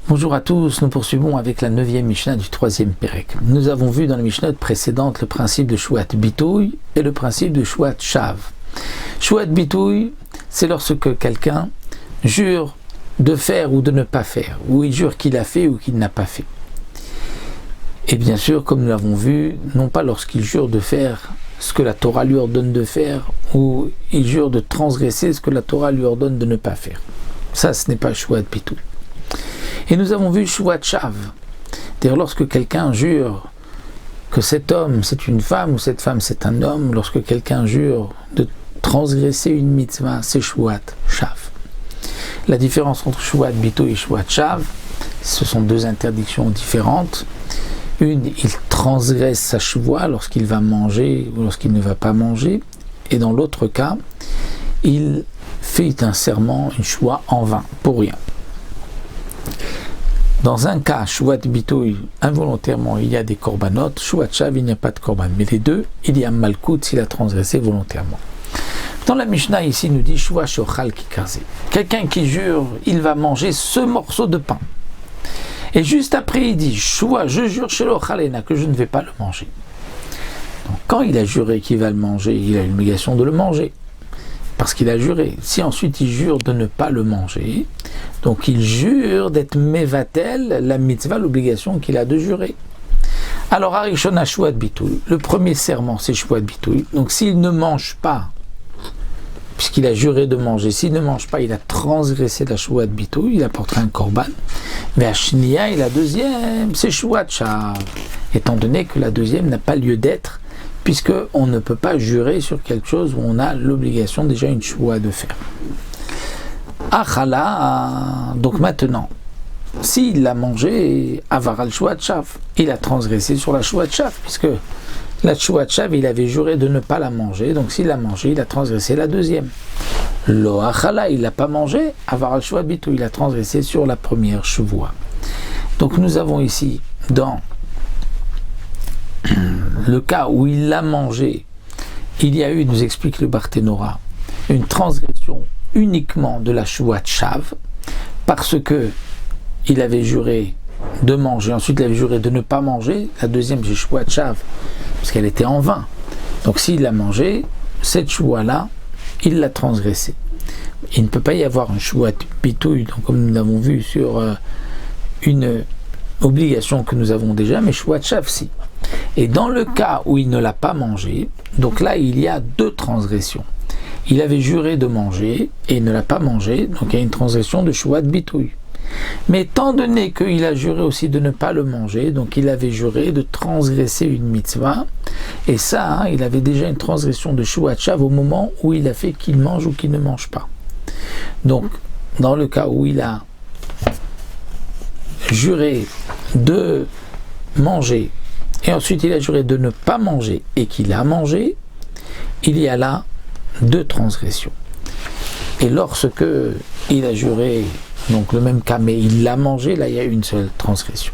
Bonjour à tous, nous poursuivons avec la 9e Mishnah du 3e Pérek. Nous avons vu dans la Mishnah précédente le principe de Shuat Bitouy et le principe de Shuat Shav. Shuat Bitouy, c'est lorsque quelqu'un jure de faire ou de ne pas faire, ou il jure qu'il a fait ou qu'il n'a pas fait. Et bien sûr, comme nous l'avons vu, non pas lorsqu'il jure de faire ce que la Torah lui ordonne de faire, ou il jure de transgresser ce que la Torah lui ordonne de ne pas faire. Ça, ce n'est pas Shuat Bitouy. Et nous avons vu Shuat Shav, c'est-à-dire lorsque quelqu'un jure que cet homme c'est une femme ou cette femme c'est un homme, lorsque quelqu'un jure de transgresser une mitzvah, c'est Shuat Shav. La différence entre Shuat Bitouy et Shuat Shav, ce sont deux interdictions différentes. Une, il transgresse sa shuvah lorsqu'il va manger ou lorsqu'il ne va pas manger, et dans l'autre cas, il fait un serment, une shuvah en vain, pour rien. Dans un cas, Shuat Bitouy, involontairement, il y a des korbanot, Shuat Shav, il n'y a pas de korban. Mais les deux, il y a malkout s'il a transgressé volontairement. Dans la Mishnah, ici, il nous dit Shuat Shochal Kikaze. Quelqu'un qui jure, il va manger ce morceau de pain. Et juste après, il dit Shuat, je jure chez l'Ochalena que je ne vais pas le manger. Donc, quand il a juré qu'il va le manger, il a l'obligation de le manger. Parce qu'il a juré. Si ensuite il jure de ne pas le manger, donc il jure d'être mevatel, la mitzvah, l'obligation qu'il a de jurer. Alors, Arishona Shuat Bitouy, le premier serment c'est Shuat Bitouy. Donc s'il ne mange pas, puisqu'il a juré de manger, s'il ne mange pas, il a transgressé la Shuat Bitouy, il apportera un korban. Mais à Shnia et la deuxième, c'est Shuat Shav, étant donné que la deuxième n'a pas lieu d'être, puisqu'on ne peut pas jurer sur quelque chose où on a l'obligation déjà une shuvah de faire. Achala, donc maintenant, s'il l'a mangé, avaral shuat shav, il a transgressé sur la shuat shav, puisque la shuat shav, il avait juré de ne pas la manger, donc s'il l'a mangé, il a transgressé la deuxième. Lo achala, il l'a pas mangé, avaral shuat bitouy, il a transgressé sur la première shuvah. Donc nous avons ici, dans le cas où il l'a mangé, il y a eu, nous explique le Barthénora, une transgression uniquement de la Shuat Shav, parce que il avait juré de manger, ensuite il avait juré de ne pas manger, la deuxième c'est Shuat Shav, parce qu'elle était en vain. Donc s'il l'a mangé, cette Shua-là, il l'a transgressée. Il ne peut pas y avoir un Shuat Bitouy, donc comme nous l'avons vu sur une obligation que nous avons déjà, mais Shuat Shav si. Et dans le cas où il ne l'a pas mangé, donc là il y a deux transgressions. Il avait juré de manger et il ne l'a pas mangé, donc il y a une transgression de Shuat Bitouy. Mais étant donné qu'il a juré aussi de ne pas le manger, donc il avait juré de transgresser une mitzvah, et ça, il avait déjà une transgression de Shuat Shav au moment où il a fait qu'il mange ou qu'il ne mange pas. Donc, dans le cas où il a juré de manger, et ensuite il a juré de ne pas manger et qu'il a mangé, il y a là deux transgressions. Et lorsque il a juré, donc le même cas, mais il l'a mangé, là il y a une seule transgression.